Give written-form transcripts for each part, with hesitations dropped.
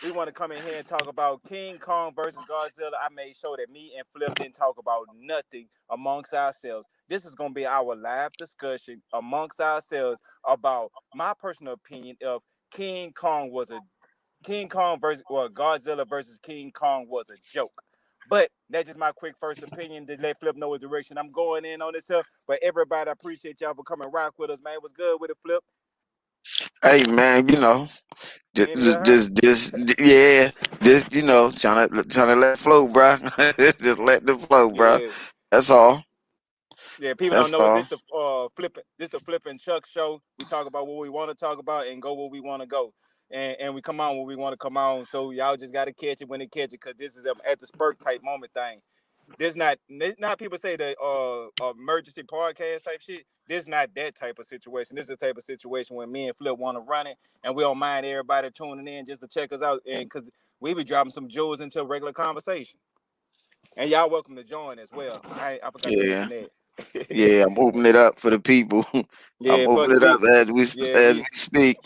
we want to come in here and talk about King Kong versus Godzilla. I made sure that me and Flip didn't talk about nothing amongst ourselves. This is going to be our live discussion amongst ourselves about my personal opinion of King Kong was a King Kong versus Godzilla versus King Kong was a joke. But that's just my quick first opinion to let Flip know what direction I'm going in on this. But everybody, I appreciate y'all for coming rock with us, man. What's good with it, Flip? Hey man, just, Ain't it her? yeah, trying to let it flow, bro. Just let the flow, bro. Yeah. That's all. Yeah, people don't That's know all. this the flipping Chuck show. We talk about what we want to talk about and go where we want to go. And we come on where we want to come on. So y'all just gotta catch it when they catch it, because this is a at the spurt type moment thing. This not people say the emergency podcast type shit. This not that type of situation. This is the type of situation when me and Flip want to run it, and we don't mind everybody tuning in just to check us out, and because we be dropping some jewels into regular conversation. And y'all welcome to join as well. I forgot to Yeah, mention that. yeah. I'm opening it up for the people. I'm Yeah, for the opening it up people. Yeah, as we speak.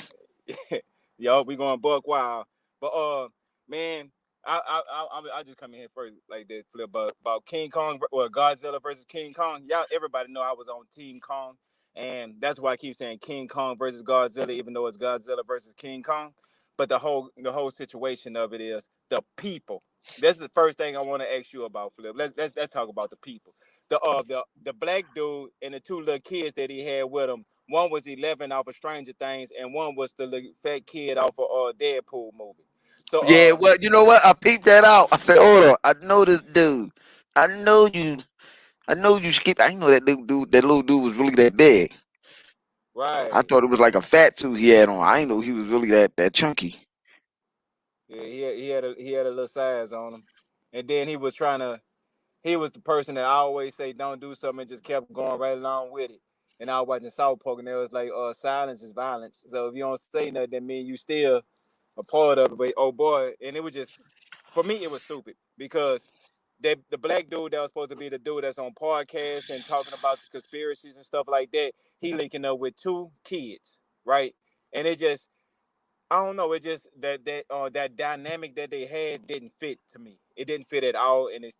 yo, we going buck wild. But man, I just come in here first like that flip about King Kong or Godzilla versus King Kong. Y'all, everybody know I was on Team Kong, and that's why I keep saying King Kong versus Godzilla, even though it's Godzilla versus King Kong. But the whole situation of it is the people. That's the first thing I want to ask you about, Flip. Let's talk about the people. The black dude and the two little kids that he had with him. One was 11 off of Stranger Things, and one was the little fat kid off of Deadpool movie. So Yeah, well, you know what? I peeped that out. I said, hold on. I know this dude. I know you. I know you skip. I didn't know that dude. That little dude was really that big. I right, thought it was like a fat suit he had on. I didn't know he was really that chunky. yeah, he had a little size on him, and then he was trying to. He was the person that I always say don't do something and just kept going right along with it. And I was watching South Park, and it was like, silence is violence. So if you don't say nothing, that means you still a part of it. But oh boy, and it was just for me, it was stupid because the black dude that was supposed to be the dude that's on podcasts and talking about the conspiracies and stuff like that, he linking up with two kids, right? And it just I don't know. It just that dynamic that they had didn't fit to me. It didn't fit at all, and it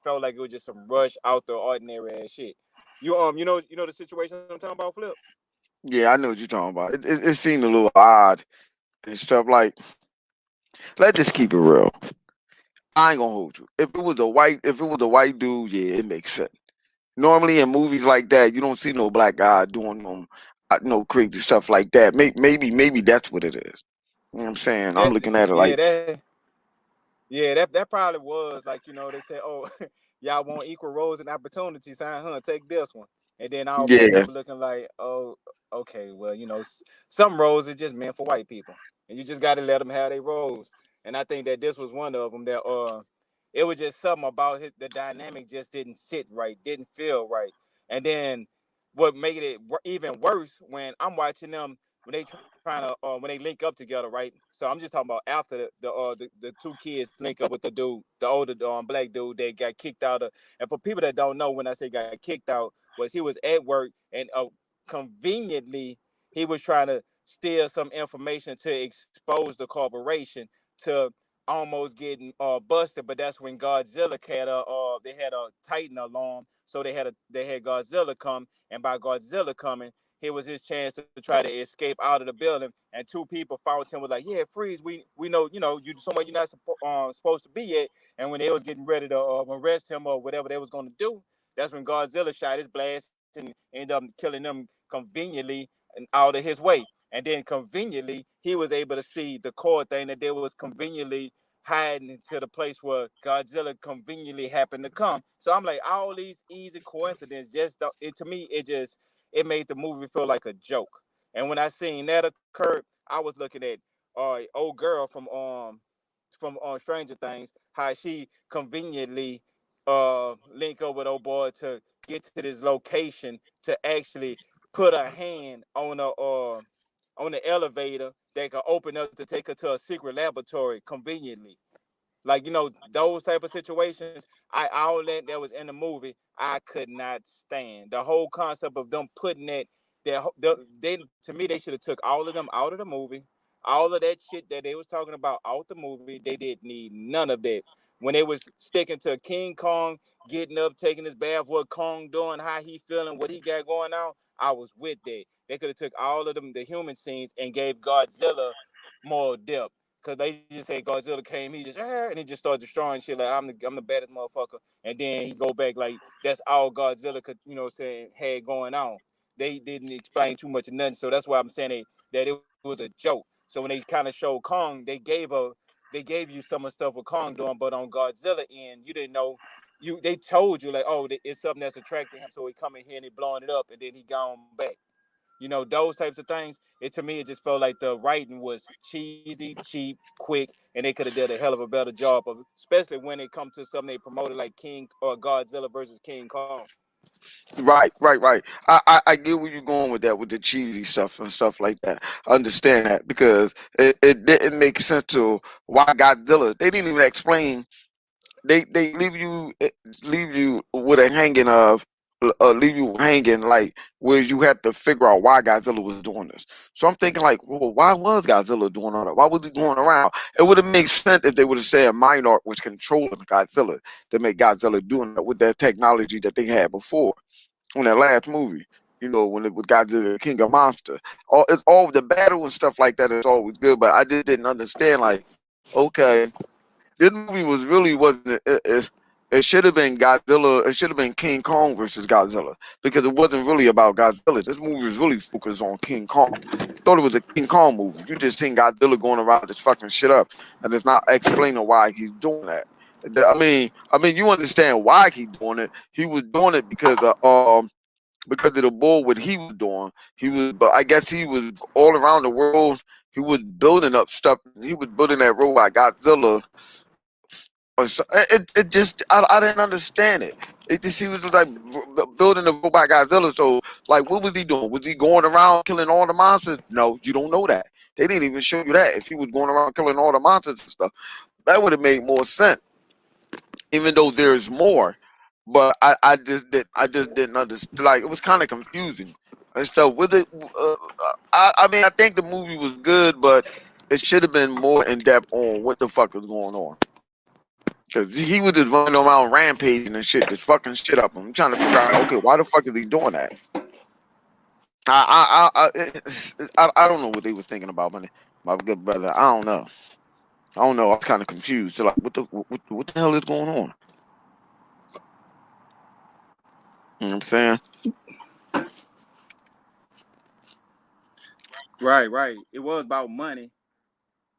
felt like it was just some rush out the ordinary ass shit. You know the situation I'm talking about, Flip. Yeah, I know what you're talking about. It seemed a little odd and stuff. Like, let's just keep it real. I ain't gonna hold you. If it was a white dude, yeah, it makes sense. Normally in movies like that, you don't see no black guy doing no crazy stuff like that. Maybe that's what it is. You know what I'm saying? I'm That looking at it yeah like, that probably was like they said, oh, y'all want equal roles and opportunities, huh? Take this one, and then all black yeah, people looking like, oh, okay, well, some roles are just meant for white people, and you just got to let them have their roles. And I think that this was one of them that it was just something about the dynamic just didn't sit right, didn't feel right, and then what made it even worse when I'm watching them when they trying to when they link up together, right? So I'm just talking about after the two kids link up with the dude, the older black dude that got kicked out of. And for people that don't know, when I say got kicked out, was he was at work and conveniently he was trying to steal some information to expose the corporation to almost getting busted. But that's when Godzilla had they had a Titan alarm, so they had Godzilla come, and by Godzilla coming, it was his chance to try to escape out of the building. And two people found him was like, "Yeah, freeze. We know you somewhere you're not supposed to be at." And when they was getting ready to arrest him or whatever they was going to do, that's when Godzilla shot his blast and ended up killing them conveniently and out of his way. And then conveniently, he was able to see the core thing that they was conveniently hiding into the place where Godzilla conveniently happened to come. So I'm like, all these easy coincidences just to me it made the movie feel like a joke. And when I seen that occur, I was looking at old girl from Stranger Things, how she conveniently link up with old boy to get to this location to actually put a hand on the elevator that could open up to take her to a secret laboratory conveniently. Like those type of situations. All that was in the movie, I could not stand the whole concept of them putting they to me they should have took all of them out of the movie. all of that shit that they was talking about out the movie, they didn't need none of that. When they was sticking to King Kong getting up, taking his bath, what Kong doing, how he feeling, what he got going on, I was with that. They could have took all of them the human scenes and gave Godzilla more depth. Cause they just say Godzilla came, he just and he just started destroying shit like I'm the baddest motherfucker, and then he go back like that's all Godzilla could saying had going on. They didn't explain too much of nothing, so that's why I'm saying that it was a joke. So when they kind of showed Kong, they gave you some of the stuff with Kong doing, but on Godzilla end, you didn't know. They told you like, oh, it's something that's attracting him, so he come in here and he blowing it up, and then he gone back. Those types of things. It to me, it just felt like the writing was cheesy, cheap, quick, and they could have did a hell of a better job of, especially when it comes to something they promoted like King or Godzilla versus King Kong. Right. I get where you're going with that, with the cheesy stuff and stuff like that. I understand that because it didn't make sense to why Godzilla. They didn't even explain. They leave you with a hanging of leave you hanging like where you have to figure out why Godzilla was doing this. So I'm thinking like, well, why was Godzilla doing all that? Why was he going around? It would have made sense if they would have said Minarch was controlling Godzilla to make Godzilla doing that with that technology that they had before on that last movie. When it was Godzilla King of Monster. It's all the battle and stuff like that is always good, but I just didn't understand like, okay, this movie wasn't it should have been Godzilla. It should have been King Kong versus Godzilla because it wasn't really about Godzilla. This movie was really focused on King Kong. I thought it was a King Kong movie. You just seen Godzilla going around just fucking shit up, and it's not explaining why he's doing that. I mean, you understand why he's doing it. He was doing it because of the bull what he was doing. But I guess he was all around the world. He was building up stuff. He was building that robot Godzilla it just I didn't understand it. It just he was like building the robot Godzilla. So like, what was he doing? Was he going around killing all the monsters? No, you don't know that. They didn't even show you that. If he was going around killing all the monsters and stuff, that would have made more sense. Even though there's more, but I just didn't understand. Like it was kind of confusing and stuff. With it, I mean, I think the movie was good, but it should have been more in depth on what the fuck is going on. Cause he was just running around rampaging and shit, just fucking shit up. I'm trying to figure out, okay, why the fuck is he doing that? I don't know what they was thinking about, my good brother. I don't know. I don't know. I was kind of confused. So like, what the hell is going on? You know what I'm saying? Right. It was about money.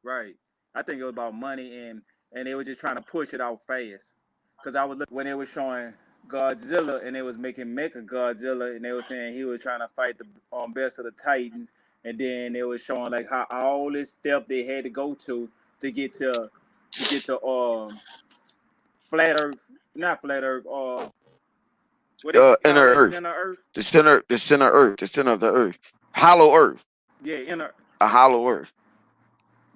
Right. I think it was about money and they were just trying to push it out fast. Cause I was looking when they were showing Godzilla and they was making Mecha Godzilla and they were saying he was trying to fight the best of the Titans and then they were showing like how all this step they had to go to get to flat Earth, not flat Earth, what they call Inner that Earth, center Earth? the center Earth, the center of the Earth, hollow Earth, Yeah, inner, a hollow Earth.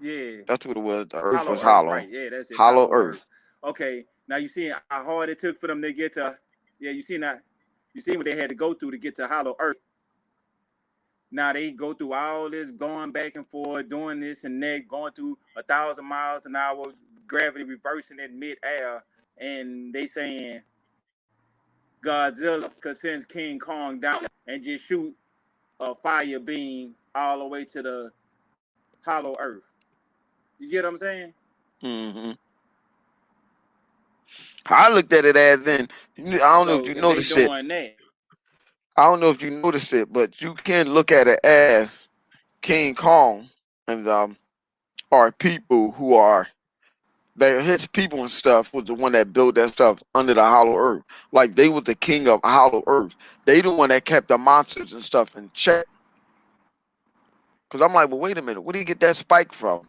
yeah, That's what it was. The Earth hollow was Earth, hollow, right? Yeah, that's it, hollow hollow Earth. Earth. Okay, now you see how hard it took for them to get to, yeah, you see that, you see what they had to go through to get to hollow Earth. Now they go through all this going back and forth, doing this and that, going through 1,000 miles an hour, gravity reversing in midair, and they saying Godzilla could send King Kong down and just shoot a fire beam all the way to the hollow Earth. You get what I'm saying? Hmm. I looked at it as in. I don't know if So you if they noticed it. doing that, I don't know if you noticed it, but you can look at it as King Kong and are people who are that his people and stuff was the one that built that stuff under the Hollow Earth. Like they was the king of Hollow Earth. They the one that kept the monsters and stuff in check. Cause I'm like, well, wait a minute, where did he get that spike from?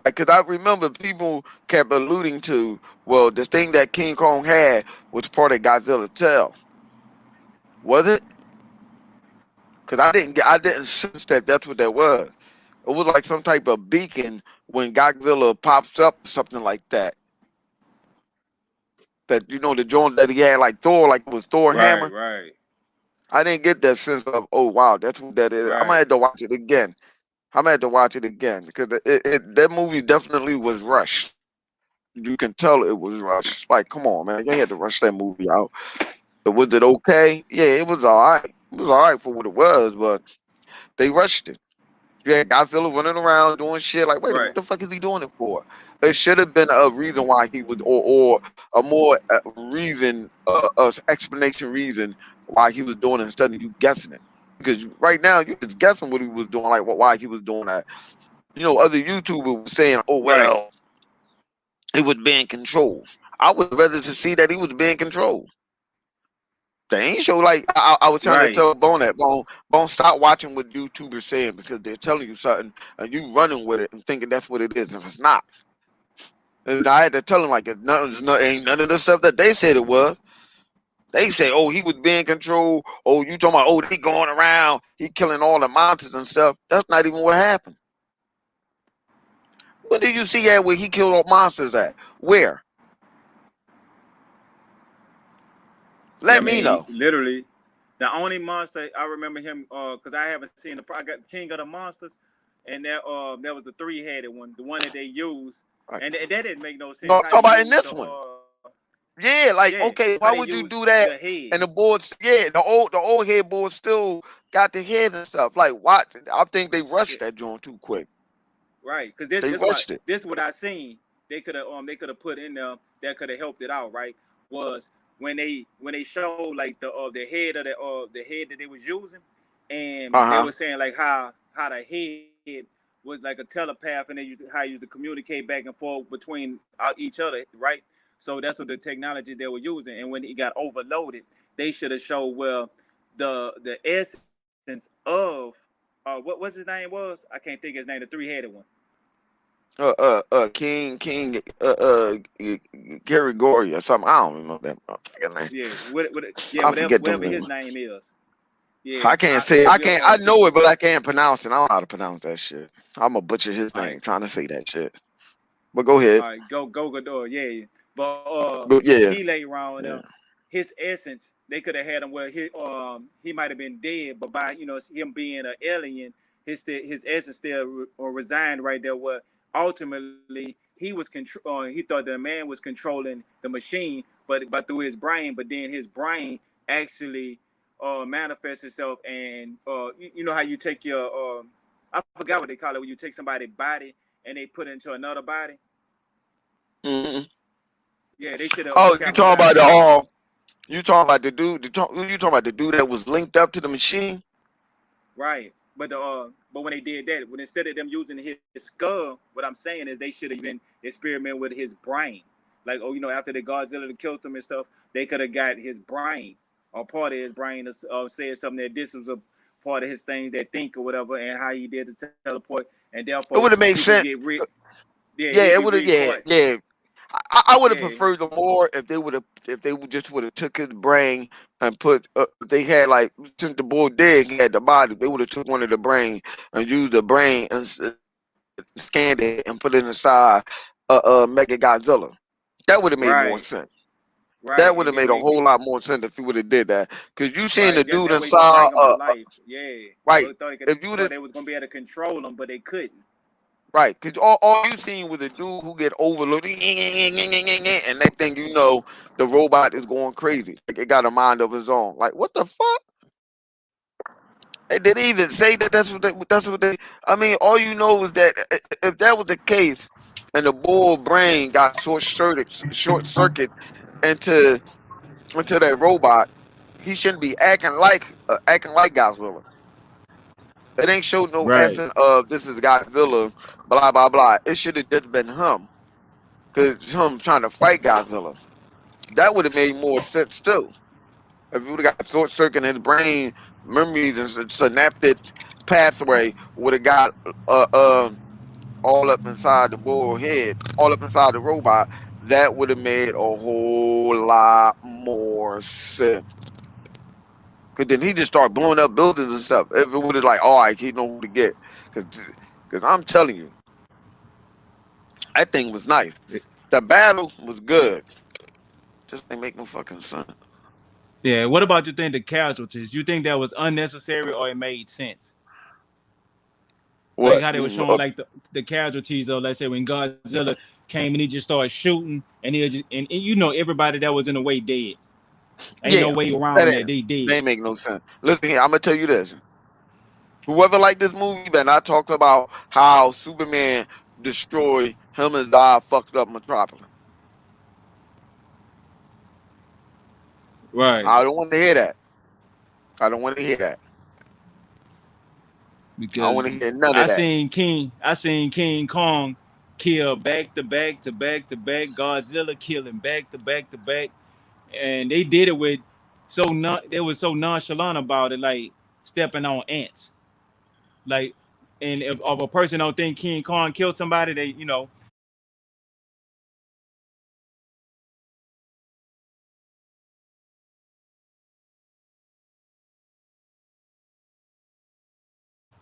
Like, cause I remember people kept alluding to, well, the thing that King Kong had was part of Godzilla's tail. Was it? Cause I didn't sense that that's what that was. It was like some type of beacon when Godzilla pops up, something like that. That the joint that he had like Thor, like it was Thor right, hammer. right, I didn't get that sense of, oh wow, that's what that is. I might right. have to watch it again. I'm gonna have to watch it again because that movie definitely was rushed. You can tell it was rushed. Like, come on, man, you had to rush that movie out. But was it okay? Yeah, it was all right. It was all right for what it was, but they rushed it. You had Godzilla running around doing shit. Like, wait a minute, Right. what the fuck is he doing it for? There should have been a reason why he was, or a more reason, explanation reason why he was doing it instead of you guessing it. Because right now you just guessing what he was doing, like why he was doing that. You know, other YouTubers were saying, "Oh Right. well, he was being controlled." I would rather to see that he was being controlled. They ain't show like I was trying to Right. tell Bone that Bone stop watching what YouTubers saying because they're telling you something and you running with it and thinking that's what it is and it's not. And I had to tell him like ain't none of the stuff that they said it was. They say, oh, he was being controlled. Oh, you talking about, oh, they going around, he killing all the monsters and stuff. That's not even what happened. When did you see that where he killed all monsters at? Where? Yeah, I Let me mean, know. literally, the only monster I remember him, because I haven't seen the. I got King of the Monsters, and that was the three-headed one, the one that they used, Right. and that didn't make no sense. No, I'm How they talking about in used the this one. Yeah, yeah, like how they okay, why used would you do the that? head. And the boards, yeah, the old headboard still got the head and stuff. Like what? I think they Yeah, rushed that joint too quick. right, because They rushed it. this what I seen. They could have put in there that could have helped it out. Right, was when they showed like the head of the head that they was using, and Uh they huh. were saying like how the head was like a telepath, and they used how you used to communicate back and forth between each other. Right, so that's what the technology they were using, and when it got overloaded, they should have showed well the essence of what's his name was. I can't think of his name. The three-headed one. King, Gary Gory or something. I don't remember that motherfucking name. Yeah, yeah, I forget them whatever his names. name is. Yeah, I can't say. if I you can't. I know it, but I can't pronounce it. I don't know how to pronounce that shit. I'm gonna butcher his all right, name trying to say that shit. But go ahead. all right, go Gador, yeah. But But he yeah, lay around with them. yeah. His essence, they could have had him where he might have been dead, but by him being an alien, his essence still resigned right there. Where ultimately he was he thought the man was controlling the machine, but through his brain. But then his brain actually manifests itself, and you know how you take your I forgot what they call it when you take somebody's body and they put it into another body. Hmm. Yeah, they should have Oh, you talking capitalized about the on that. You talking about the dude? You talking about the dude that was linked up to the machine? Right. But when they did that, when instead of them using his skull, what I'm saying is they should have even experiment with his brain. Like, oh, after the Godzilla killed him and stuff, they could have got his brain or part of his brain said something that this was a part of his things that think or whatever, and how he did the teleport, and therefore It would have he made can get sense. rid. Yeah, he'll Yeah, be it would have. Yeah, rebought. yeah. I would have Yeah. preferred them more if they would have if they would just would have took his brain and put they had like since the boy dead he had the body they would have took one of the brain and used the brain and scanned it and put it inside Mega Godzilla. That would have made more Right. sense. That Right. would And have then made when a they did. whole lot more sense if you would have did that. Cause you seen the Right. dude That way you can bring inside them to life. Yeah. right. So If you would thought have they was gonna be able to control them, but they couldn't. right, cause all you seen was a dude who get overloaded and next thing you know, the robot is going crazy. Like it got a mind of its own. Like what the fuck? They didn't even say that that's what they I mean, all you know is that if that was the case and the bull brain got short circuit into that robot, he shouldn't be acting like Godzilla. It ain't showed no Right. essence of this is Godzilla, blah blah blah. It should have just been him, cause him trying to fight Godzilla. That would have made more sense too. If you would have got short circuit in his brain, memories and synaptic pathway would have got uh, uh all up inside the bull head, all up inside the robot. That would have made a whole lot more sense. Cause then he just started blowing up buildings and stuff. If it would have like, all right, he know who to get. Cause, cause I'm telling you, that thing was nice. The battle was good. Just ain't make no fucking sense. Yeah. What about you think the casualties? You think that was unnecessary or it made sense? Like What? how they were showing like the casualties of, let's say, when Godzilla came and he just started shooting, and he just and you know everybody that was in the way dead. Ain't no Yeah, way that around that. ain't, They they dead. ain't make no sense. Listen here, I'm gonna tell you this. Whoever liked this movie, better not talk about how Superman destroyed him and Zod fucked up Metropolis. Right. I don't want to hear that. I don't want to hear that. I don't Because want to hear none of that. I seen King Kong kill back to back to back to back. Godzilla killing back to back to back, and they did it with they were so nonchalant about it, like stepping on ants. Like, and if a person don't think King Kong killed somebody, they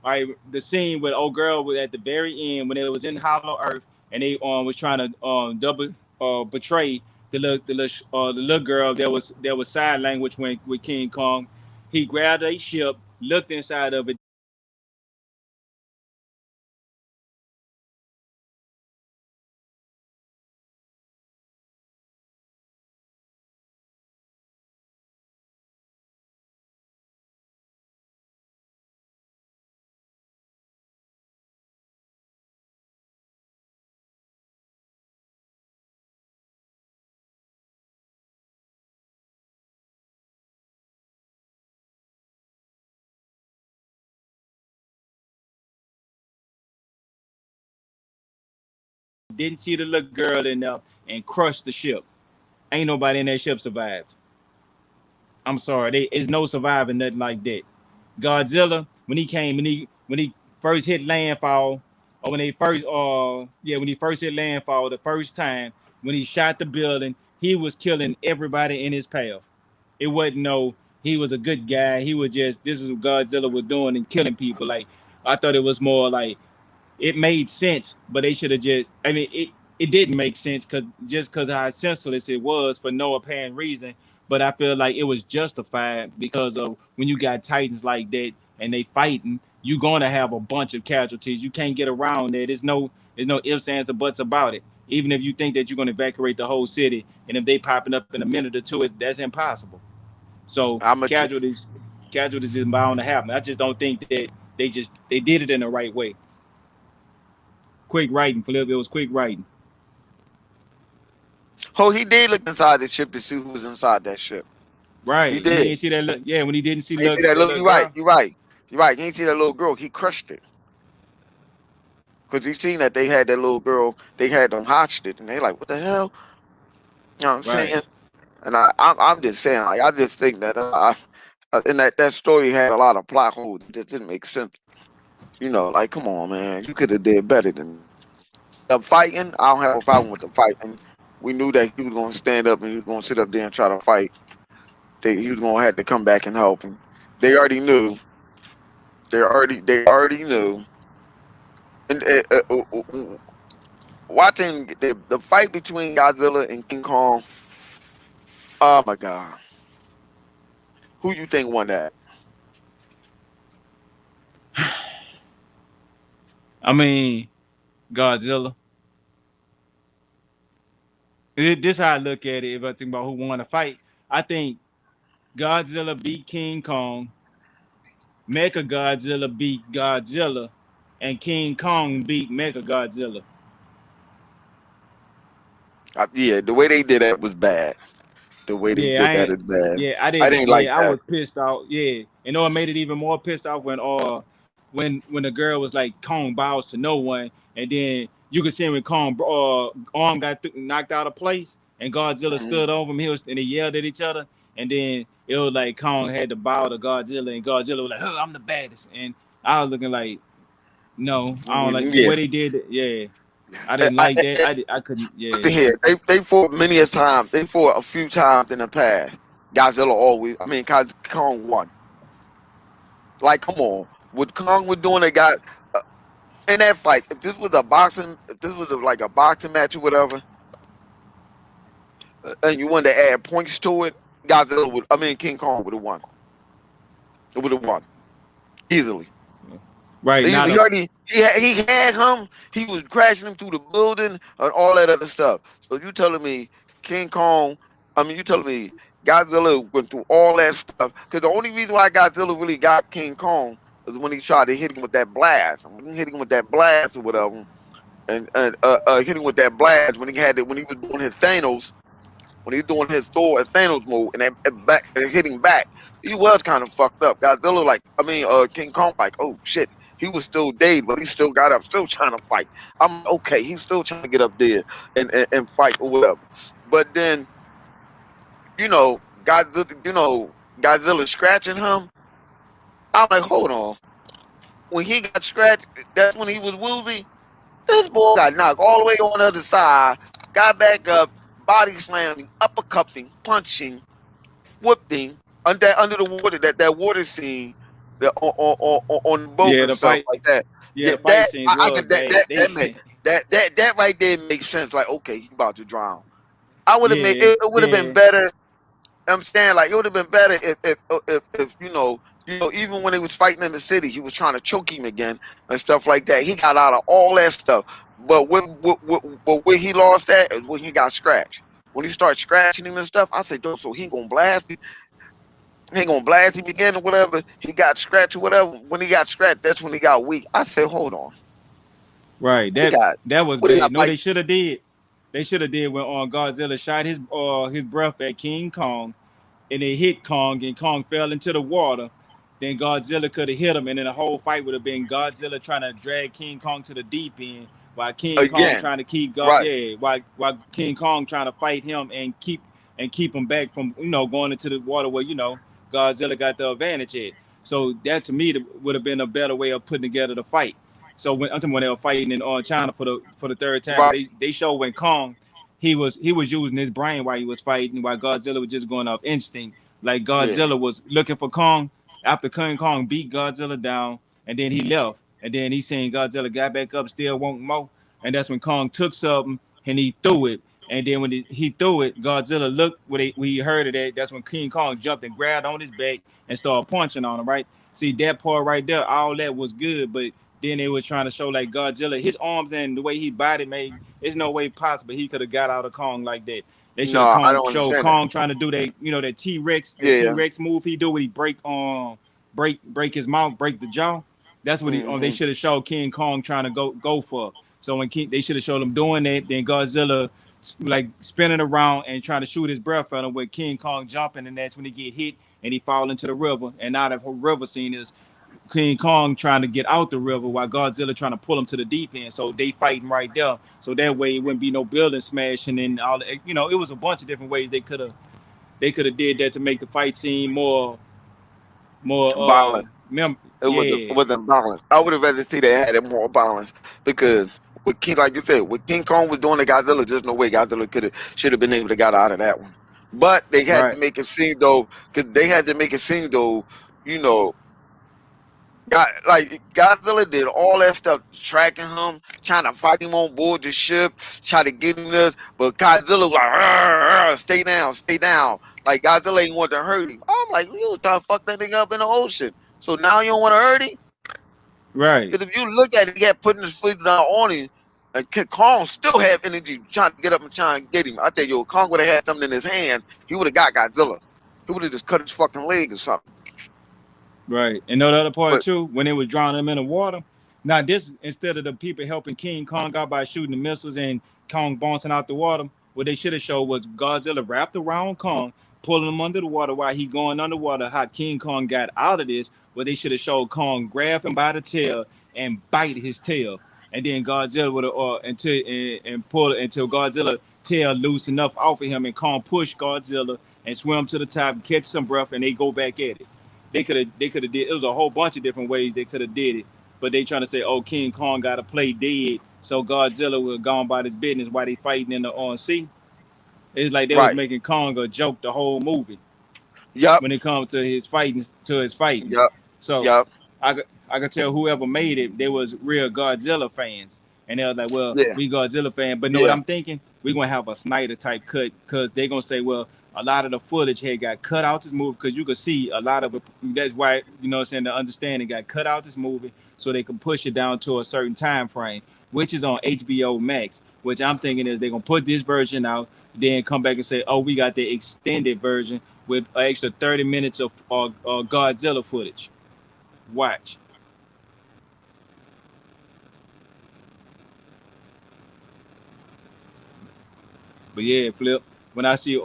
right, the scene with old girl was at the very end when it was in Hollow Earth, and they was trying to double betray the little girl that was side language when with King Kong. He grabbed a ship, looked inside of it. Didn't see the little girl in there and crushed the ship. Ain't nobody in that ship survived. I'm sorry, there's no surviving nothing like that. Godzilla, when he came and when he first hit landfall, or when they first when he first hit landfall the first time, when he shot the building, he was killing everybody in his path. It wasn't no he was a good guy. He was just this is what Godzilla was doing and killing people. Like I thought it was more like it made sense, but they should have just. I mean, it didn't make sense because how senseless it was for no apparent reason. But I feel like it was justified because of when you got titans like that and they fighting, you gonna have a bunch of casualties. You can't get around that. There's no ifs, ands, or buts about it. Even if you think that you're gonna evacuate the whole city, and if they popping up in a minute or two, that's impossible. So I'm gonna casualties is bound to happen. I just don't think that they did it in the right way. Quick writing, Philip. It was quick writing. Oh, he did look inside the ship to see who was inside that ship. He Right. When he did. ain't see that, yeah. When he didn't see I ain't see that that little. little You right. girl. You right. You right. You ain't see that little girl. He crushed it because he seen that they had that little girl. They had them hostage, and they like, what the hell? You know what I'm Right. saying? And I'm just saying, like, I just think that and that story had a lot of plot holes. It just didn't make sense. You know, like, come on, man, you could have did better than that. The fighting, I don't have a problem with the fighting. We knew that he was going to stand up and he was going to sit up there and try to fight. He was going to have to come back and help him. They already knew. They already knew. And watching the fight between Godzilla and King Kong. Oh my God, who you think won that? I mean, Godzilla. This how I look at it. If I think about who won the fight, I think Godzilla beat King Kong. Mecha Godzilla beat Godzilla, and King Kong beat Mecha Godzilla. Yeah, the way they did that was bad. The way they Yeah, I did that ain't. is bad. Yeah, I I didn't. didn't like Yeah, I that. was pissed off. Yeah, and know it made it even more pissed off when the girl was like Kong bows to no one, and then you could see when Kong arm got knocked out of place, and Godzilla Mhm. stood over him. And they yelled at each other, and then it was like Kong had to bow to Godzilla, and Godzilla was like, "Oh, I'm the baddest," and I was looking like, no, I don't like the Yeah, way they did it. Yeah, I I, didn't I, like that. I couldn't. look at Yeah, here. They fought many a time. They fought a few times in the past. Godzilla always. I mean, Kong won. Like, come on. What Kong was doing, they got in that fight. If this was a boxing, if this was like a boxing match or whatever, and you wanted to add points to it, Godzilla would. I mean, King Kong would have won. It would have won easily. Right. He, Not he a already he had him. He was crashing him through the building and all that other stuff. So you telling me King Kong? I mean, you telling me Godzilla went through all that stuff? Because the only reason why Godzilla really got King Kong is when he tried to hit him with that blast. And when he hit him with that blast or whatever, and hit him with that blast when he was doing his Thanos, when he was doing his Thor and Thanos move, and back hitting back, he was kind of fucked up. Godzilla, like I mean, King Kong, like oh shit, he was still dead, but he still got up, still trying to fight. I'm like, okay, he's still trying to get up there and fight or whatever. But then Godzilla scratching him. I'm like, hold on. When he got scratched, that's when he was woozy. This boy got knocked all the way on the other side, got back up, body slamming, uppercutting, punching, whipped him under the water. That water scene, on the boat yeah. and The stuff fight. like that. Yeah. Yeah, The fight that scenes I was could that bad. that They. that made that right there makes sense. Like okay, he about to drown. I would have made yeah. it. It would have been Then. better. I'm saying like it would have been better if even when he was fighting in the city, he was trying to choke him again and stuff like that. He got out of all that stuff, but where he lost that is when he got scratched. When he started scratching him and stuff, I said, "Don't so he ain't gonna blast him. He ain't gonna blast him again or whatever." He got scratched or whatever. When he got scratched, that's when he got weak. I said, "Hold on, Right. what he got? That was What he got? bad. No, Like they should have did. They should have did when Godzilla shot his breath at King Kong, and it hit Kong, and Kong fell into the water. Then Godzilla could have hit him, and then the whole fight would have been Godzilla trying to drag King Kong to the deep end, while King Kong again? trying to keep Right? while King Kong trying to fight him and keep him back from going into the water where Godzilla got the advantage at. So that to me would have been a better way of putting together the fight. So when they were fighting in China for the third time, because Right? they showed when Kong he was using his brain while he was fighting, while Godzilla was just going off instinct. Like Yeah. Godzilla was looking for Kong after King Kong beat Godzilla down, and then he left, and then he seen Godzilla got back up, still wanting more, and that's when Kong took something and he threw it. And then when he threw it, Godzilla looked when he heard of that. That's when King Kong jumped and grabbed on his back and started punching on him. Right? See that part right there, all that was good, but then they were trying to show like Godzilla, his arms and the way he body made. There's no way possible he could have got out of Kong like that. They should have No, I Kong don't showed understand that. Kong trying to do that T Yeah. Rex move he do when he break his mouth, break the jaw. That's what they Hmm. should have showed King Kong trying to go for. So they should have showed him doing that, then Godzilla like spinning around and trying to shoot his breath at him with King Kong jumping, and that's when he get hit and he fall into the river. And now the whole river scene is King Kong trying to get out the river while Godzilla trying to pull him to the deep end. So they fighting right there. So that way it wouldn't be no building smashing and all. It was a bunch of different ways they could have did that to make the fight scene more Violence. It yeah. wasn't balance. I would have rather see they had it more balance because with King, like you said, with King Kong was doing to Godzilla, there's no way Godzilla should have been able to get out of that one. But they had to Right. make it seem though, because they had to make it seem though, you know, God, like Godzilla did all that stuff, tracking him, trying to fight him on board the ship, try to get him this, but Godzilla was like, "Arr, arr, stay down, stay down." Like Godzilla ain't want to hurt him. I'm like, you was trying to fuck that nigga up in the ocean. So now you don't want to hurt him? Right. Because if you look at it, he had putting his foot down on him, and Kong still have energy trying to get up and try and get him. I tell you, Kong would have had something in his hand, he would have got Godzilla. He would have just cut his fucking leg or something. Right. And know the other part But too, when they was drowning him in the water. Now this instead of the people helping King Kong out by shooting the missiles and Kong bouncing out the water, what they should have showed was Godzilla wrapped around Kong, pulling him under the water while he going underwater. How King Kong got out of this, what they should have showed Kong grab him by the tail and bite his tail, and then Godzilla would have and pull it until Godzilla tail loose enough off of him, and Kong push Godzilla and swim to the top, catch some breath, and they go back at it. They could have did. It was a whole bunch of different ways they could have did it, but they trying to say, oh, King Kong got to play dead, so Godzilla was gone by his business while they fighting in the on sea. It's like they was right, making Kong a joke the whole movie yep, when it comes to his fighting. yep, So yep, I could tell whoever made it, they was real Godzilla fans, and they was like, well, yeah, we Godzilla fan, but know what yeah, I'm thinking? We're gonna have a Snyder type cut because they're gonna say, well, a lot of the footage had got cut out this movie because you could see a lot of it. That's why, you know what I'm saying, the understanding got cut out this movie so they can push it down to a certain time frame, which is on HBO Max. Which I'm thinking is they're gonna put this version out, then come back and say, oh, we got the extended version with an extra 30 minutes of Godzilla footage. Watch. But yeah, Flip. When I see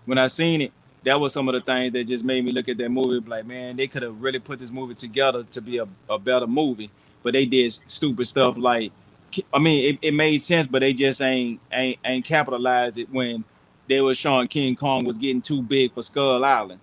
when I seen it, that was some of the things that just made me look at that movie. Like, man, they could have really put this movie together to be a better movie, but they did stupid stuff. Like, I mean, it made sense, but they just ain't capitalized it when they were showing King Kong was getting too big for Skull Island.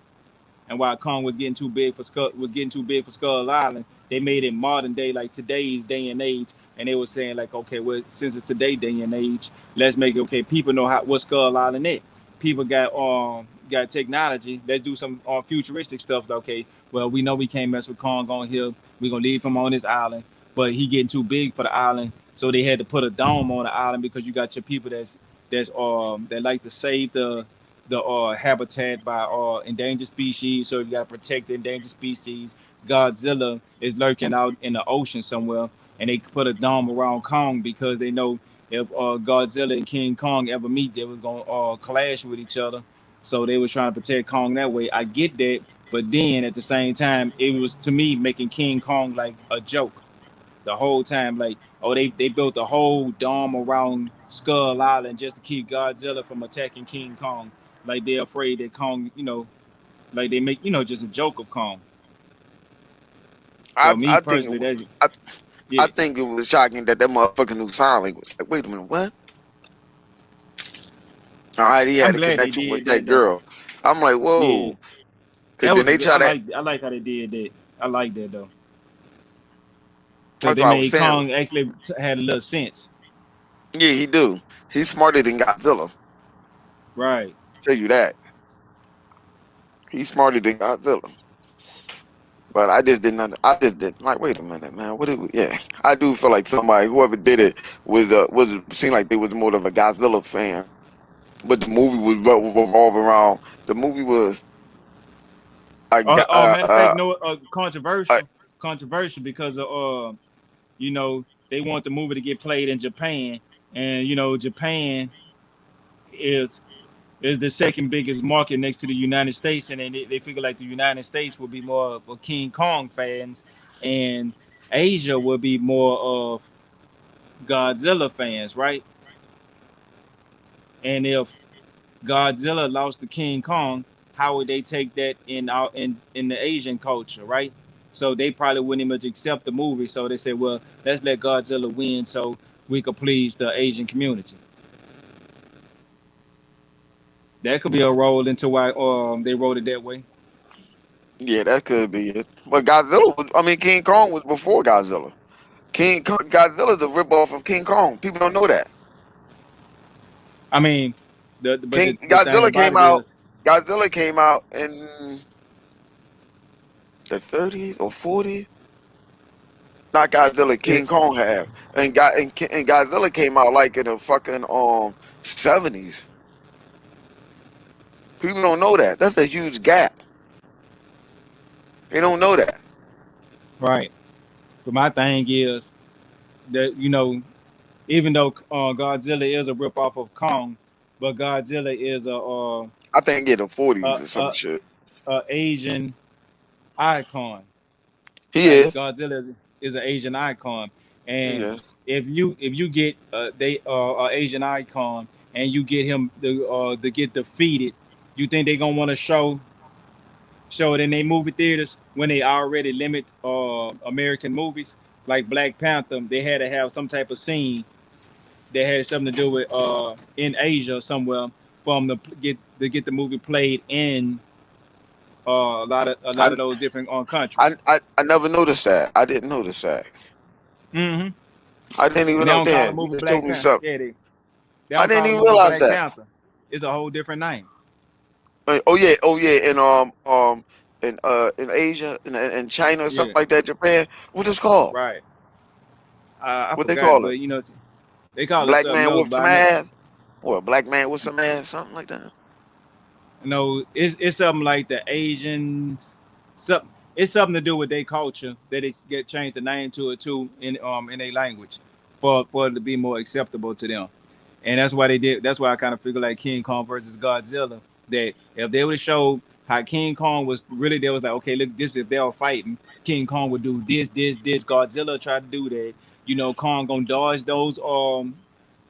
And while Kong was getting too big for Skull Island, they made it modern day, like today's day and age. And they were saying like, okay, well, since it's today's day and age, let's make it okay. People know how what Skull Island is. People got technology. Let's do some futuristic stuff. Okay, well, we know we can't mess with Kong on here. We're gonna leave him on this island, but he getting too big for the island, so they had to put a dome on the island because you got your people that like to save the habitat by endangered species. So you got to protect the endangered species. Godzilla is lurking out in the ocean somewhere, and they put a dome around Kong because they know if Godzilla and King Kong ever meet, they was gonna clash with each other. So they was trying to protect Kong that way. I get that, but then at the same time, it was to me making King Kong like a joke the whole time. Like, oh, they built a whole dome around Skull Island just to keep Godzilla from attacking King Kong. Like they're afraid that Kong, like they make just a joke of Kong. So me I think it personally, was, that's I, I yeah. think it was shocking that motherfucker knew sign language. Like, wait a minute, what? All right, he I'm had a glad they connection with did that that though. girl. I'm like, Yeah, whoa. Cause that then was a they good. try that. I like how they did that. I like that though because That's they what I was made saying. Kong actually had a little sense. Yeah, he do. He's smarter than Godzilla. Right. Tell you that. He's smarter than Godzilla. But I just didn't. I just didn't like. Wait a minute, man. What did we? Yeah, I do feel like somebody, whoever did it, was seemed like they was more of a Godzilla fan. But the movie was revolve around. The movie was a, Matter of fact, no, uh, controversial because of they want the movie to get played in Japan, and Japan is is the second biggest market next to the United States, and then they figure like the United States will be more for King Kong fans, and Asia will be more of Godzilla fans, right? And if Godzilla lost to King Kong, how would they take that in the Asian culture, right? So they probably wouldn't even accept the movie. So they said, well, let's let Godzilla win so we could please the Asian community. That could be a role into why they wrote it that way. yeah, that could be it. But Godzilla was. I mean, King Kong was before Godzilla. Godzilla's a ripoff of King Kong. People don't know that. I mean, King the thing Godzilla about came it out. is, Godzilla came out in the 30s or 40s. Not Godzilla. it, King Kong have and Godzilla came out like in the fucking 70s. People don't know that. That's a huge gap. They don't know that. right. But my thing is that even though Godzilla is a ripoff of Kong, but Godzilla is I think in the a, 40s or some a, shit. a Asian icon. He Like is. Godzilla is an Asian icon, He and is. if you get they Asian icon and you get him to get defeated, you think they gonna want to show it in their movie theaters when they already limit American movies like Black Panther? They had to have some type of scene that had something to do with in Asia or somewhere for them to get the movie played in a lot I, of those different countries. I never noticed that. I didn't notice that. Mm-hmm. I didn't even And they know. don't call the Damn, you movie just told Black me Panther. something. Yeah, they I don't didn't call the even movie realize Black that. Panther. It's a whole different name. Oh yeah, oh yeah, in Asia, in China or something Yeah, like that, Japan. What is called? right. I What they forgot, call but it? they call it Black something man else. with But some I know. ass, or a black man with some ass, something like that. It's something like the Asians. Some it's something to do with their culture that it get changed the name to it too in their language for it to be more acceptable to them. And that's why they did. That's why I kind of figure like King Kong versus Godzilla. That if they would show how King Kong was really, there was like, okay, look, this if they were fighting, King Kong would do this. Godzilla tried to do that. Kong gonna dodge those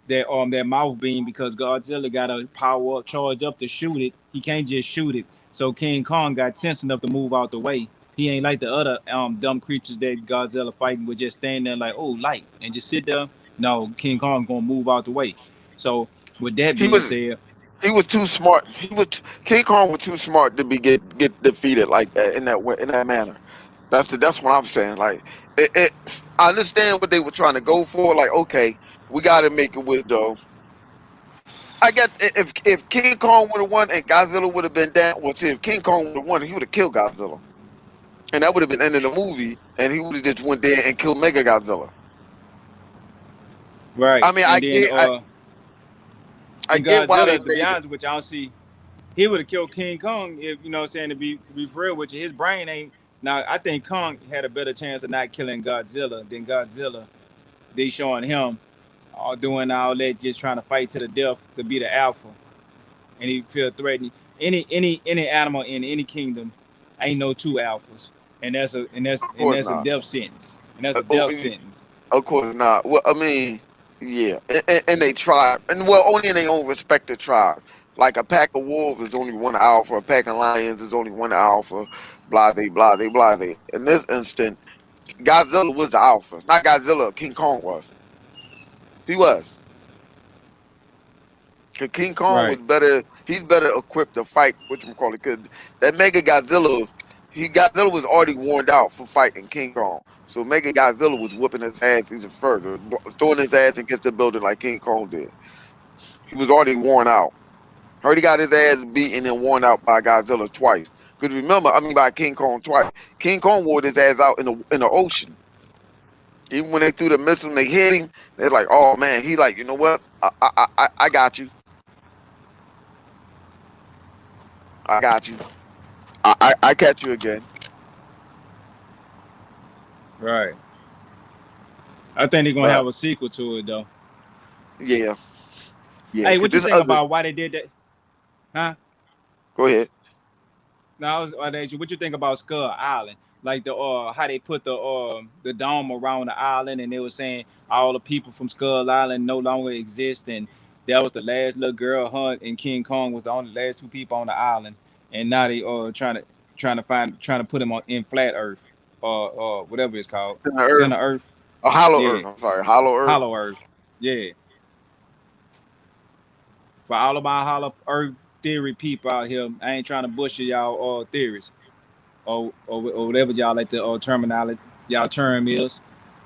their mouth beam because Godzilla got to power up, charge up to shoot it. He can't just shoot it. So King Kong got sense enough to move out the way. He ain't like the other dumb creatures that Godzilla fighting would just stand there like, oh, light, and just sit there. No, King Kong gonna move out the way. So with that He being was said, he was too smart. King Kong was too smart to be get defeated like that in that way, in that manner. That's what I'm saying. Like I understand what they were trying to go for. Like okay, we got to make it with though. I get if King Kong would have won and Godzilla would have been down. Well, see, if King Kong would have won, he would have killed Godzilla, and that would have been ending the movie, and he would have just went there and killed Mega Godzilla. right, I mean, and then I and get why they Godzilla, to be made it. honest with you, I don't see he would have killed King Kong if what I'm saying to be real with you. His brain ain't now. I think Kong had a better chance of not killing Godzilla than Godzilla. They showing him all doing all that, just trying to fight to the death to be the alpha, and he feel threatened. Any animal in any kingdom ain't no two alphas, and that's a and that's Of and course that's a not. death sentence, and that's a Oh, death sentence. of course not. Well, I mean, yeah, and they tribe, and well, only in their own respective tribe. Like a pack of wolves is only one alpha, a pack of lions is only one alpha. Blah, they, blah, they, blah, they. In this instant, Godzilla was the alpha, not Godzilla. King Kong was. He was. 'Cause King Kong Right, was better. He's better equipped to fight. What you call it? Because that Mega Godzilla, Godzilla was already worn out for fighting King Kong. So Mega Godzilla was whooping his ass even further, throwing his ass against the building like King Kong did. He was already worn out. Already got his ass beaten and worn out by Godzilla twice. Because remember, I mean by King Kong twice. King Kong wore his ass out in the ocean. Even when they threw the missile and they hit him, they're like, "Oh man," he like, you know what? I got you. I got you. I catch you again. right. I think they're gonna But have a sequel to it though. yeah, yeah. Hey, Cause what you this think other. about why they did that? Huh? Go ahead. Now, what you think about Skull Island? Like the how they put the dome around the island, and they were saying all the people from Skull Island no longer exist, and that was the last little girl. Hunt and King Kong was the only last two people on the island, and now they trying to put him on in flat Earth, or whatever it's called, Center Earth, center Earth. a hollow Yeah, Earth. I'm sorry, hollow Earth. hollow Earth. Yeah, for all of my hollow Earth theory people out here, I ain't trying to bullshit y'all theories. Or whatever y'all like to terminology y'all term is.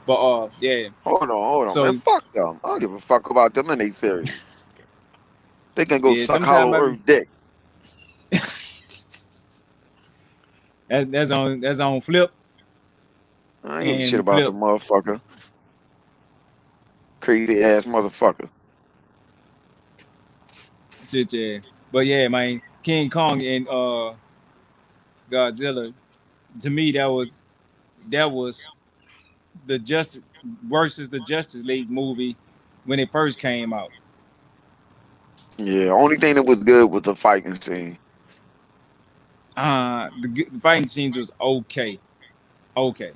But yeah. Hold on, man. So Fuck them. I don't give a fuck about them and their theories. They can go yeah, suck sometimes hollow I be Earth dick. that's on flip I ain't give a shit and about the flip. motherfucker. Crazy ass motherfucker. Shit, yeah. But yeah, man, King Kong and Godzilla. To me, that was the Justice versus the Justice League movie when it first came out. Yeah, only thing that was good was the fighting scene. The fighting scenes was okay, okay.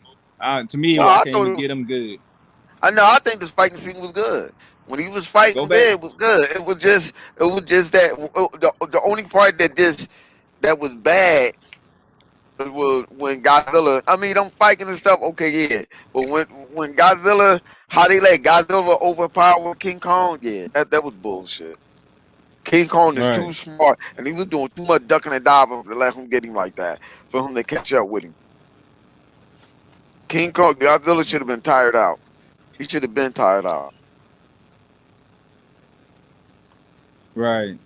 To me, No, I I can't thought even it was. get them good. I know. I think this fighting scene was good. When he was Go fighting back. there, it was good. It was just that the only part that was bad was when Godzilla. I mean, them fighting and stuff. Okay, yeah, but when Godzilla, how they let Godzilla overpower King Kong, yeah, that was bullshit. King Kong is Right, too smart, and he was doing too much ducking and diving to let him get him like that for him to catch up with him. King Kong, Godzilla should have been tired out. He should have been tired out. right.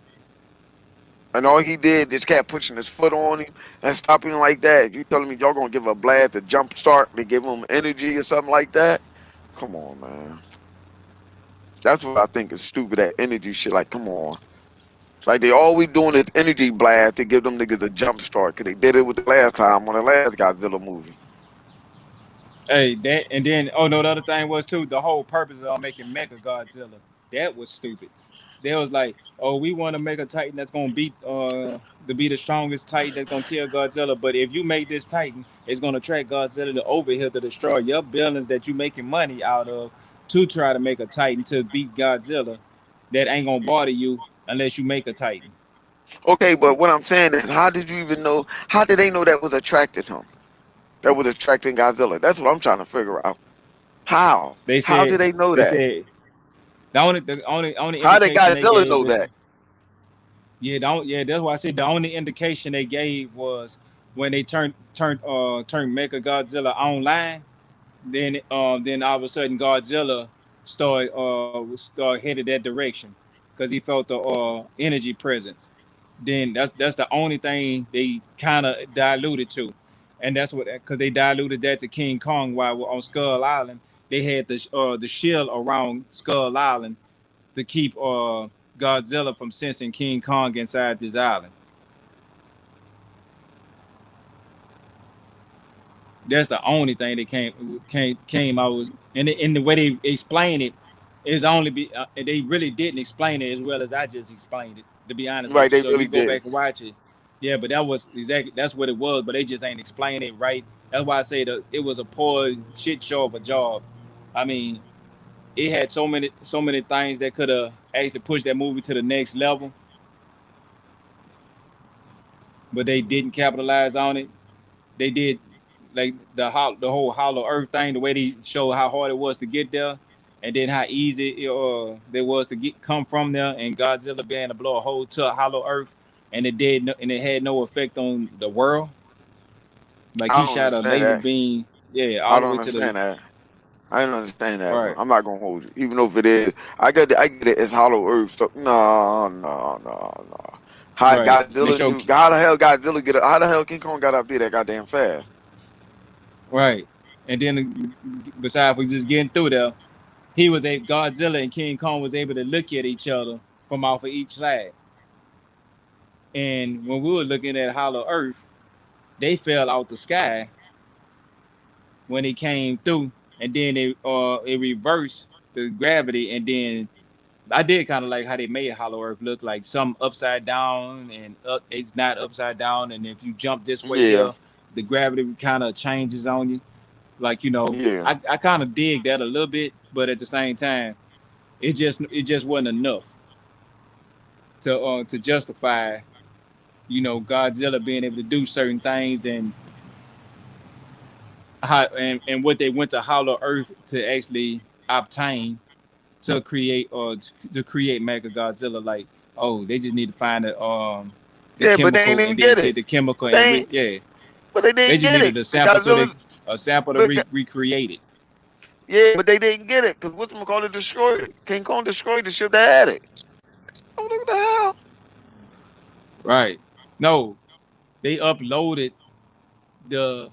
And all he did just kept pushing his foot on him and stopping him like that. You telling me y'all gonna give a blast a jump start to give him energy or something like that? Come on, man. That's what I think is stupid. That energy shit. Like, come on. Like they always doing this energy blast to give them niggas a jump start because they did it with the last time on the last Godzilla movie. Hey, that and then oh no, the other thing was too the whole purpose of making Mecha Godzilla. That was stupid. They was like, oh, we want to make a Titan that's gonna beat to be the strongest Titan that's gonna kill Godzilla. But if you make this Titan, it's gonna track Godzilla to over here to destroy your billions that you making money out of to try to make a Titan to beat Godzilla. That ain't gonna bother you unless you make a Titan. Okay, but what I'm saying is, how did you even know? How did they know that was attracting him? That was attracting Godzilla. That's what I'm trying to figure out. How? They How said did they know they that? said the only How did indication they Godzilla gave know is that? yeah, that's why I said the only indication they gave was when they turned Mecha Godzilla online. Then all of a sudden Godzilla started headed that direction because he felt the energy presence. Then that's the only thing they kind of diluted to, and that's what because they diluted that to King Kong while on Skull Island they had the shield around Skull Island to keep Godzilla from sensing King Kong inside this island. That's the only thing that came out was and the way they explain it is only be they really didn't explain it as well as I just explained it. To be honest with Right, you, they so if really you go didn't. back and watch it, yeah, but that was exactly that's what it was. But they just ain't explain it right. That's why I say that it was a poor shit show of a job. I mean, it had so many things that could have actually pushed that movie to the next level, but they didn't capitalize on it. They did like the whole Hollow Earth thing, the way they show how hard it was to get there, and then how easy it was to get come from there, and Godzilla being to blow a hole to a Hollow Earth, and it had no effect on the world. Like I he don't shot a understand laser that. beam, yeah, all I the don't way to the understand that. I don't understand that, bro. right, I'm not gonna hold you, even though if it is. I get it. It's Hollow Earth. So no, no, no, no. How right. They Godzilla show knew? How the hell Godzilla get? How the hell King Kong got up there that goddamn fast? right, and then besides we just getting through there, he was a Godzilla and King Kong was able to look at each other from off of each side. And when we were looking at Hollow Earth, they fell out the sky when it came through, and then it reversed the gravity, and then I did kind of like how they made Hollow Earth look like some upside down and it's not upside down, and if you jump this way Yeah, here, the gravity kind of changes on you. Like yeah, I kind of dig that a little bit, but at the same time, it just wasn't enough to justify Godzilla being able to do certain things and what they went to Hollow Earth to actually obtain to create to create Mega Godzilla. Like, oh, they just need to find the yeah. But they ain't chemical even and then get take it. the chemical They and ain't, yeah, but they they didn't just get needed it. a The sample Godzilla, a sample to but, recreate it. yeah, but they didn't get it because what's called it destroyed it. King Kong destroyed the ship that had it. Oh, what the hell? Right? No, they uploaded the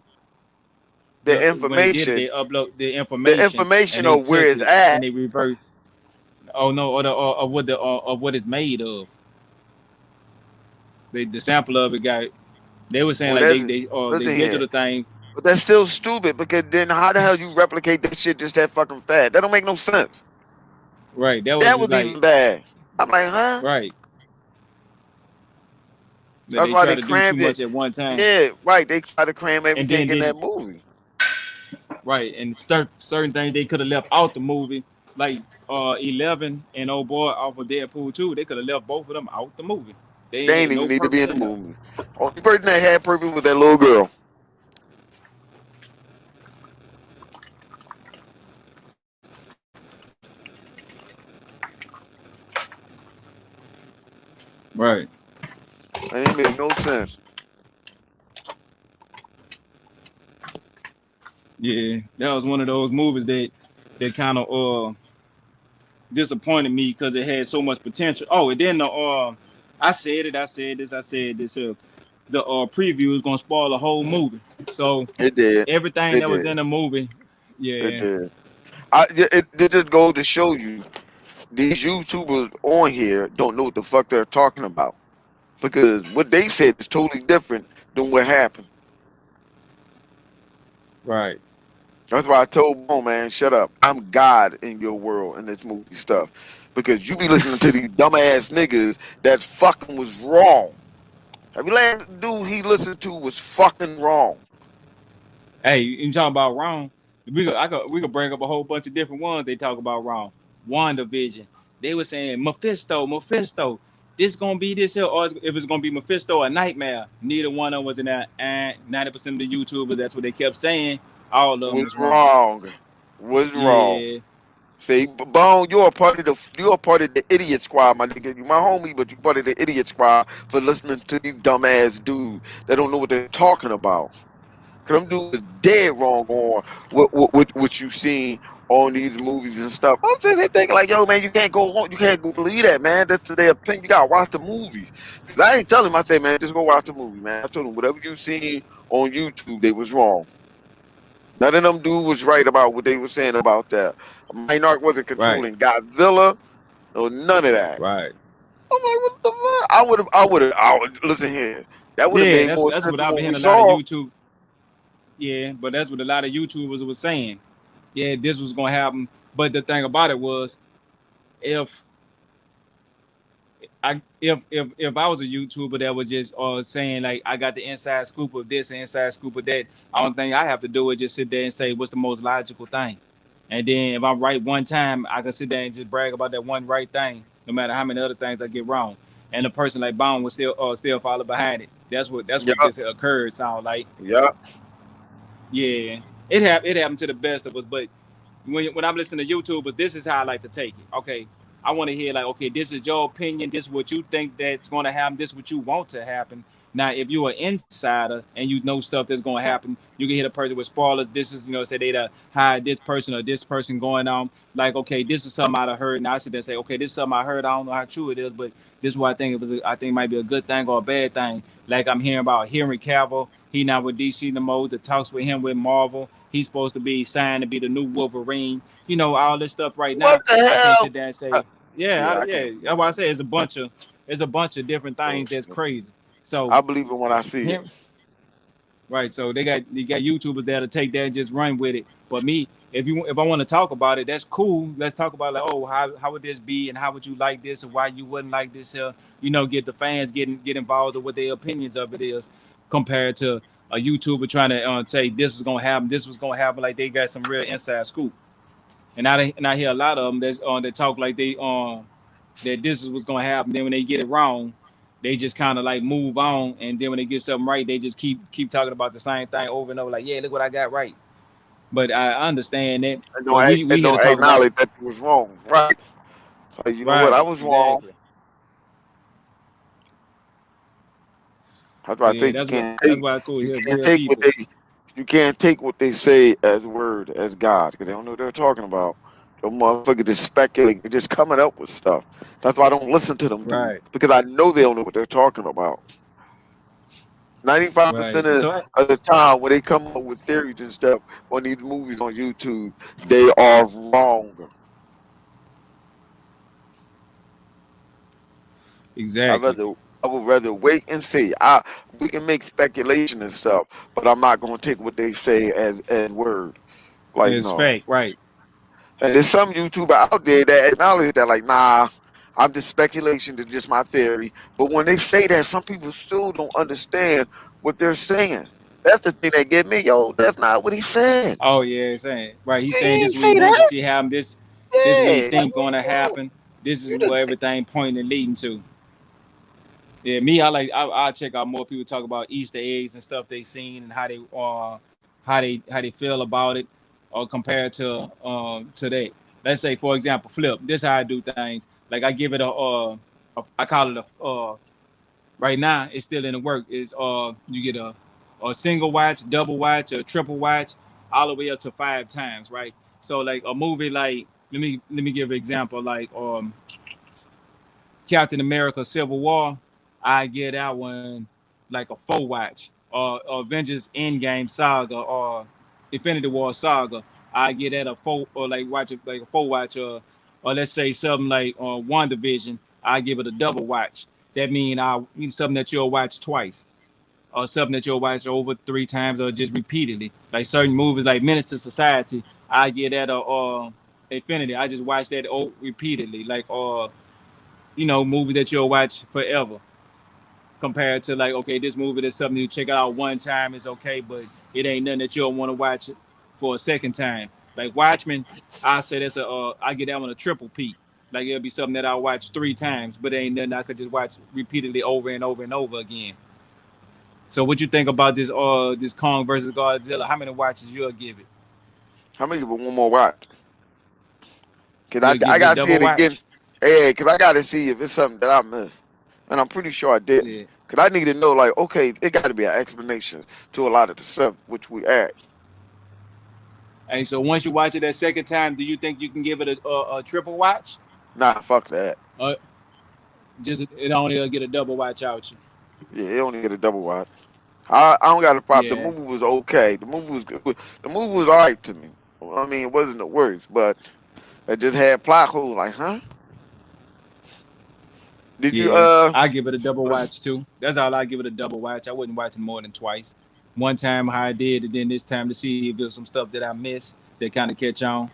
The when they did it, information, they upload the the information and information they of where took it's it and at. they reversed. Oh no, of what it's made of. The sample of it got. They were saying Well, like that's they listen did to here. the thing. But that's still stupid because then how the hell you replicate that shit just that fucking fast? That don't make no sense. Right. That was That just was like even bad. I'm like, huh? right. That That's they why try they to do too crammed it. much at one time, Yeah, right. They try to cram and everything then in they that movie. right and certain things they could have left out the movie, like 11 and old boy off of Deadpool 2. They could have left both of them out the movie. They They had ain't no even need to be purpose in the in there. movie. Only person that had purpose was that little girl. Right. And it made no sense. Yeah, that was one of those movies that kind of disappointed me because it had so much potential. Oh, and then I said it. I said this. I said this. The preview is gonna spoil the whole movie. So It did. everything It that was did. in the movie, It yeah, did. It just goes to show you. these YouTubers on here don't know what the fuck they're talking about because what they said is totally different than what happened. Right. That's why I told Bone, man, shut up. I'm God in your world in this movie stuff. Because you be listening to these dumbass niggas that fucking was wrong. Every last dude he listened to was fucking wrong. Hey, you talking about wrong? We could bring up a whole bunch of different ones they talk about wrong. WandaVision. They were saying Mephisto. This gonna be this here, or if it's gonna be Mephisto or Nightmare. Neither one of them was in that. And 90% of the YouTubers, that's what they kept saying. All of them Was was wrong. wrong. Was wrong. Yeah, See, Bone, you're a part of the idiot squad, my nigga. You my homie, but you part of the idiot squad for listening to these dumbass dudes that don't know what they're talking about. Cause them dudes is dead wrong on what you seen on these movies and stuff. I'm saying they think like, yo, man, you can't go believe that, man. That's their opinion. You gotta watch the movies. Cause I ain't telling them. I say, man, just go watch the movie, man. I told them whatever you seen on YouTube, they was wrong. None of them dudes was right about what they were saying about that. Minarch wasn't right, controlling Godzilla or none of that. right. I'm like, what the fuck? I would listen here. That would have Yeah, made that's more that's sense what than I've what been we hearing a lot of saw. YouTube. Yeah, but that's what a lot of YouTubers was saying. Yeah, this was gonna happen. But the thing about it was, if if I was a YouTuber that was just saying like I got the inside scoop of this and inside scoop of that, I don't think I have to do is just sit there and say what's the most logical thing. And then if I'm right one time, I can sit there and just brag about that one right thing, no matter how many other things I get wrong. And the person like Bone will still follow behind it. That's what Yup, just occurred. Sound like yup. yeah, it happened to the best of us. But when I'm listening to YouTubers, this is how I like to take it. Okay, I want to hear like, okay, this is your opinion. This is what you think that's going to happen. This is what you want to happen. Now, if you're an insider and you know stuff that's going to happen, you can hit a person with spoilers. This is, say they hired this person or this person going on. Like, okay, this is something I heard. Now I sit there and say, okay, this is something I heard. I don't know how true it is, but this is what I think it was. I think it might be a good thing or a bad thing. Like I'm hearing about Henry Cavill. He not with DC no more. The talks with him with Marvel. He's supposed to be signed to be the new Wolverine. All this stuff right What now. the I can't hell? sit there and Uh, say, yeah, yeah, I yeah. can't That's believe why I it. say it's a bunch of different things that's Bullshit. crazy. So I believe it when I see it. him, right? So they got YouTubers there to take that and just run with it. But me, if I want to talk about it, that's cool. Let's talk about like, oh, how would this be, and how would you like this, and why you wouldn't like this? Get the fans get involved with what their opinions of it is, compared to a YouTuber trying to say this is gonna happen, this was gonna happen. Like they got some real inside scoop. And I hear a lot of them that talk like they that this is what's gonna happen. Then when they get it wrong, they just kind of like move on. And then when they get something right, they just keep talking about the same thing over and over. Like, yeah, look what I got right. But I understand that. But we And here to don't talk about acknowledge that you was wrong. Right. Like, you know what? I right, was wrong. exactly. That's why I say Yeah, that's why it's cool. you Hear can't real take what people. they say as word as God because they don't know what they're talking about. Those motherfuckers just speculating, they're just coming up with stuff. That's why I don't listen to them dudes Right, because I know they don't know what they're talking about. 95% right. So of the time when they come up with theories and stuff on these movies on YouTube, they are wrong. I exactly. rather I would rather wait and see. We can make speculation and stuff, but I'm not gonna take what they say as word. Like It's no. fake. Right. And there's some YouTuber out there that acknowledge that, like, nah, I'm just speculation, it's just my theory. But when they say that, some people still don't understand what they're saying. That's the thing that get me, yo. That's not what he said. Oh yeah, saying right. He's He saying this ain't is what he say wants to that. see happen. This is what he Yeah, like think gonna happen. This is you what didn't. everything pointing and leading to. Yeah, me, I check out more people talk about Easter eggs and stuff they seen and how they feel about it, or compared to that. Let's say for example, flip. This how I do things. Like I give it I call it right now it's still in the work. Is you get a single watch, double watch, a triple watch, all the way up to 5 times, right? So like a movie like let me give an example like Captain America Civil War, I get that one like a 4 watch, or Avengers Endgame Saga, or Infinity War Saga. I get that a four, or like watch it like a 4 watch. or let's say something like WandaVision, I give it a double watch. That mean I something that you'll watch twice, or something that you'll watch over 3 times, or just repeatedly. Like certain movies, like Menace to Society, I get that Infinity. I just watch that repeatedly, like movie that you'll watch forever. Compared to like, okay, this movie is something you check out one time is okay, but it ain't nothing that you'll want to watch for a second time. Like Watchmen, I say that's I get that one a triple P. Like it'll be something that I watch 3 times, but it ain't nothing I could just watch repeatedly over and over and over again. So what you think about this Kong versus Godzilla? How many watches you'll give it? How many give it one more watch? Cause You'll I give it a gotta see double it again. watch? Yeah, cause I gotta see if it's something that I missed, and I'm pretty sure I didn't. Yeah. Cause I need to know, like, okay, it got to be an explanation to a lot of the stuff which we add. And so once you watch it that second time, do you think you can give it a triple watch? Nah, fuck that. Or just it only get a double watch out you? Yeah, it only get a double watch. I don't got a problem. The Yeah. movie was okay. The movie was good. The movie was alright to me. I mean, it wasn't the worst, but it just had plot holes. Like, huh? Did you Yeah, I give it a double watch too. That's all I give it a double watch. I wouldn't watch it more than twice. One time how I did, and then this time to see if there's some stuff that I missed that kind of catch on.